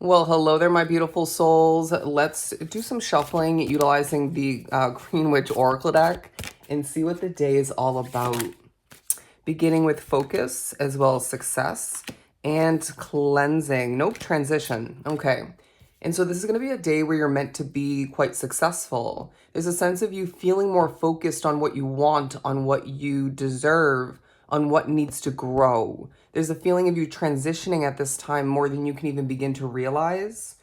Well, hello there, my beautiful souls. Let's do some shuffling utilizing the Green Witch Oracle deck and see what the day is all about. Beginning with focus as well as success and cleansing. Nope, transition. Okay. And so this is going to be a day where you're meant to be quite successful. There's a sense of you feeling more focused on what you want, on what you deserve, on what needs to grow. There's a feeling of you transitioning at this time more than you can even begin to realize.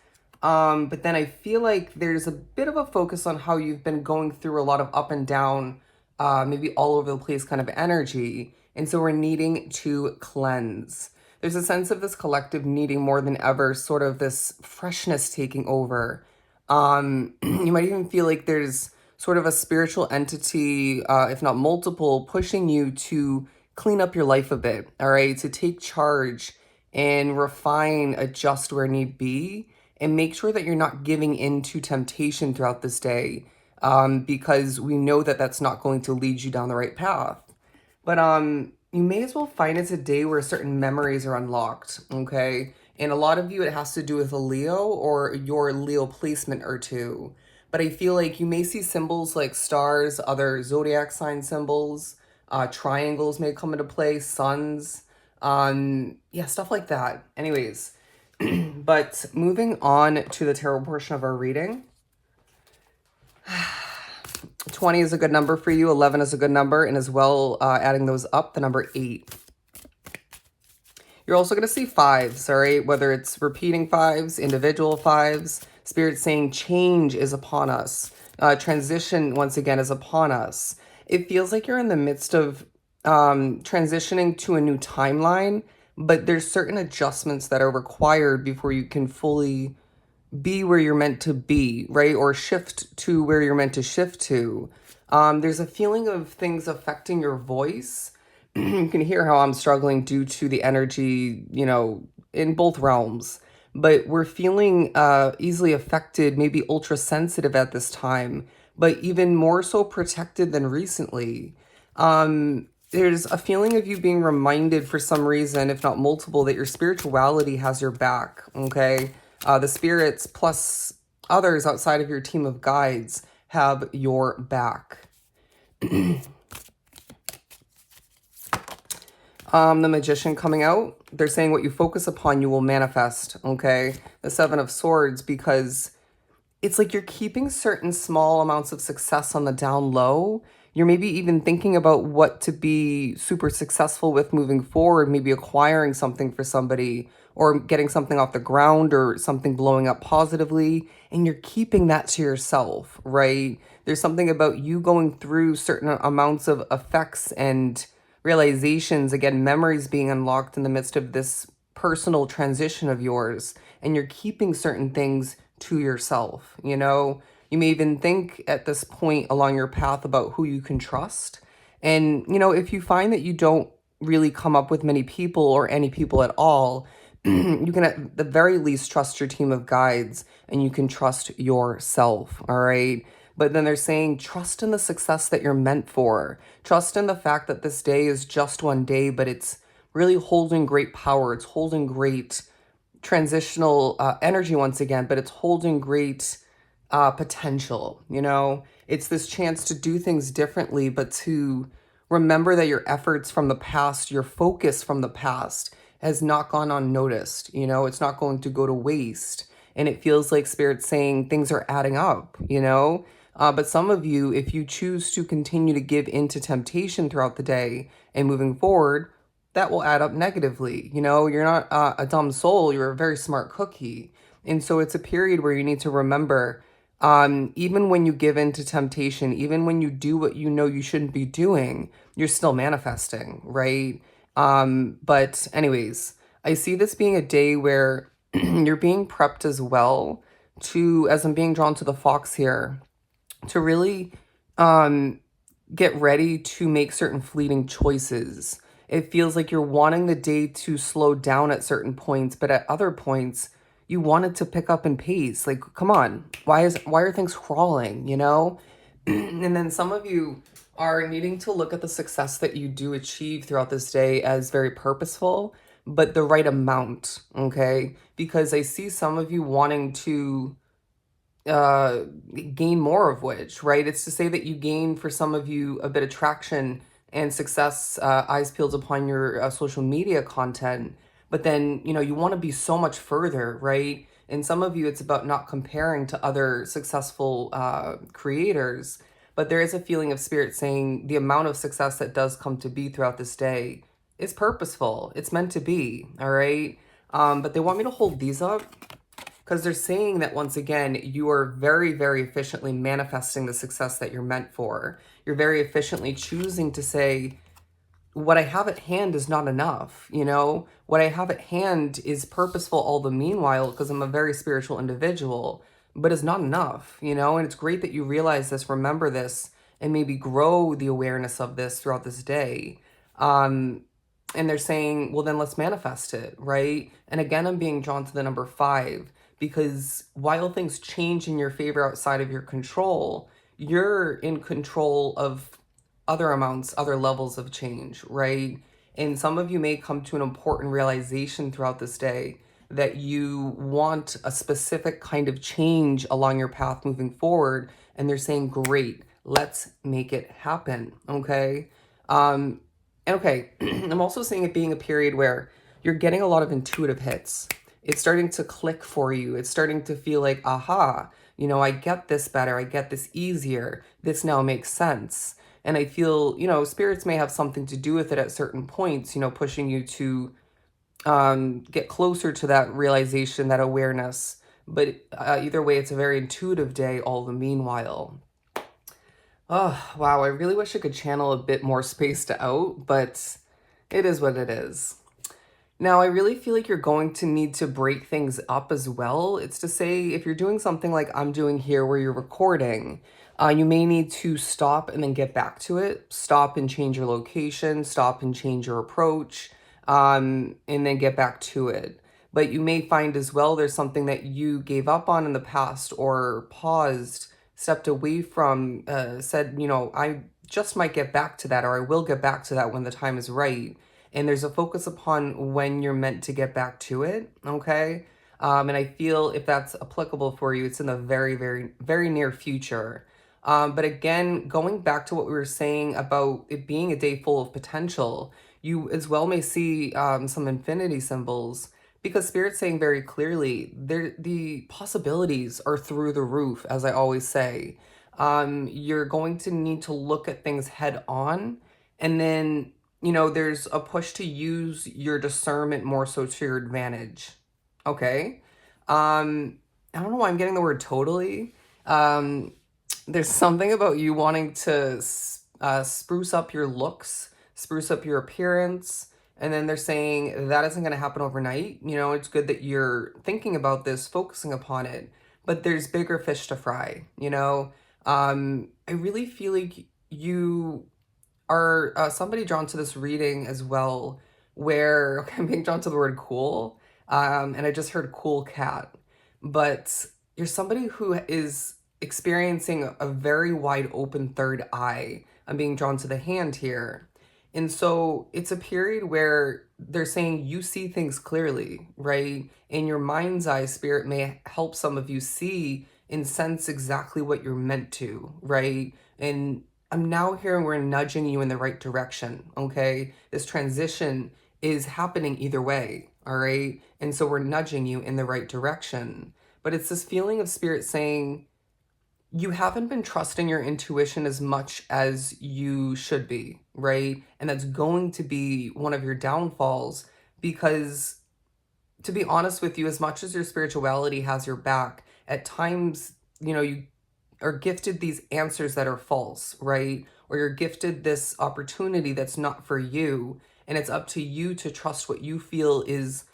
But then I feel like there's a bit of a focus on how you've been going through a lot of up and down, maybe all over the place kind of energy. And so we're needing to cleanse. There's a sense of this collective needing more than ever, sort of this freshness taking over. You might even feel like there's sort of a spiritual entity, if not multiple, pushing you to clean up your life a bit, all right? To take charge and refine, adjust where need be, and make sure that you're not giving in to temptation throughout this day, because we know that that's not going to lead you down the right path. But you may as well find it's a day where certain memories are unlocked, okay? And a lot of you, it has to do with a Leo or your Leo placement or two. But I feel like you may see symbols like stars, other zodiac sign symbols, triangles may come into play, suns, yeah, stuff like that. Anyways, but moving on to the tarot portion of our reading. 20 is a good number for you. 11 is a good number. And as well, adding those up, the number 8. You're also going to see fives, all right? Whether it's repeating fives, individual fives, Spirit saying change is upon us. Transition, once again, is upon us. It feels like you're in the midst of transitioning to a new timeline, but there's certain adjustments that are required before you can fully be where you're meant to be, right? Or shift to where you're meant to shift to. There's a feeling of things affecting your voice. You can hear how I'm struggling due to the energy, in both realms. But we're feeling easily affected, maybe ultra sensitive at this time, but even more so protected than recently. There's a feeling of you being reminded for some reason, if not multiple, that your spirituality has your back, okay? The spirits plus others outside of your team of guides have your back. The Magician coming out, they're saying what you focus upon, you will manifest, okay? The Seven of Swords, because it's like you're keeping certain small amounts of success on the down low. You're maybe even thinking about what to be super successful with moving forward, maybe acquiring something for somebody or getting something off the ground or something blowing up positively, and you're keeping that to yourself, right? There's something about you going through certain amounts of effects and realizations, again, memories being unlocked in the midst of this personal transition of yours, and you're keeping certain things to yourself. You may even think at this point along your path about who you can trust. And if you find that you don't really come up with many people or any people at all, you can at the very least trust your team of guides, and you can trust yourself, all right? But then they're saying trust in the success that you're meant for. Trust in the fact that this day is just one day, but it's really holding great power. It's holding great transitional energy once again, but it's holding great potential. It's this chance to do things differently, but to remember that your efforts from the past, your focus from the past has not gone unnoticed. It's not going to go to waste. And it feels like Spirit's saying things are adding up. But some of you, if you choose to continue to give into temptation throughout the day and moving forward, that will add up negatively. You're not a dumb soul, you're a very smart cookie. And so it's a period where you need to remember, even when you give in to temptation, even when you do what you know you shouldn't be doing, you're still manifesting, right? But anyways, I see this being a day where you're being prepped as well to, as I'm being drawn to the fox here, to really get ready to make certain fleeting choices. It feels like you're wanting the day to slow down at certain points, but at other points, you want it to pick up in pace. Like, come on, why are things crawling, And then some of you are needing to look at the success that you do achieve throughout this day as very purposeful, but the right amount, okay? Because I see some of you wanting to uh gain more of which, right? It's to say that you gain, for some of you, a bit of traction and success, eyes peeled upon your social media content, but then you want to be so much further, right? And some of you, it's about not comparing to other successful creators, but there is a feeling of spirit saying the amount of success that does come to be throughout this day is purposeful, it's meant to be, all right? But they want me to hold these up because they're saying that, once again, you are very, very efficiently manifesting the success that you're meant for. You're very efficiently choosing to say, what I have at hand is not enough. What I have at hand is purposeful all the meanwhile, because I'm a very spiritual individual, but it's not enough, and it's great that you realize this, remember this, and maybe grow the awareness of this throughout this day. And they're saying, well, then let's manifest it, right? And again, I'm being drawn to the number 5, because while things change in your favor outside of your control, you're in control of other amounts, other levels of change, right? And some of you may come to an important realization throughout this day that you want a specific kind of change along your path moving forward. And they're saying, great, let's make it happen, okay? Okay, I'm also seeing it being a period where you're getting a lot of intuitive hits. It's starting to click for you. It's starting to feel like, aha, I get this better. I get this easier. This now makes sense. And I feel, spirits may have something to do with it at certain points, pushing you to get closer to that realization, that awareness. But either way, it's a very intuitive day all the meanwhile. Oh, wow. I really wish I could channel a bit more spaced out, but it is what it is. Now, I really feel like you're going to need to break things up as well. It's to say, if you're doing something like I'm doing here where you're recording, you may need to stop and then get back to it. Stop and change your location, stop and change your approach, and then get back to it. But you may find as well there's something that you gave up on in the past, or paused, stepped away from, said, I just might get back to that, or I will get back to that when the time is right. And there's a focus upon when you're meant to get back to it, okay? And I feel if that's applicable for you, it's in the very, very, very near future. But again, going back to what we were saying about it being a day full of potential, you as well may see some infinity symbols, because Spirit's saying very clearly, the possibilities are through the roof, as I always say. You're going to need to look at things head on, and then there's a push to use your discernment more so to your advantage. Okay. I don't know why I'm getting the word totally. There's something about you wanting to spruce up your looks, spruce up your appearance. And then they're saying that isn't going to happen overnight. It's good that you're thinking about this, focusing upon it, but there's bigger fish to fry. I really feel like you are somebody drawn to this reading as well, where okay, I'm being drawn to the word cool, and I just heard cool cat, but you're somebody who is experiencing a very wide open third eye. I'm being drawn to the hand here. And so it's a period where they're saying you see things clearly, right? In your mind's eye, Spirit may help some of you see and sense exactly what you're meant to, right? And I'm now hearing we're nudging you in the right direction, okay? This transition is happening either way, all right? And so we're nudging you in the right direction. But it's this feeling of Spirit saying, you haven't been trusting your intuition as much as you should be, right? And that's going to be one of your downfalls, because to be honest with you, as much as your spirituality has your back, at times, you are gifted these answers that are false, right? Or you're gifted this opportunity that's not for you. And it's up to you to trust what you feel is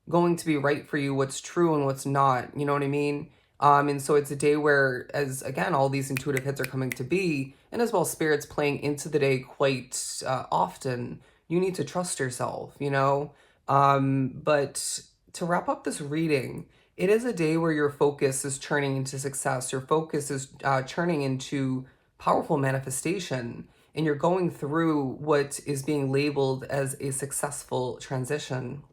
going to be right for you, what's true and what's not. You know what I mean? And so it's a day where, as again, all these intuitive hits are coming to be, and as well Spirit's playing into the day quite often, you need to trust yourself, But to wrap up this reading, it is a day where your focus is turning into success. Your focus is turning into powerful manifestation, and you're going through what is being labeled as a successful transition.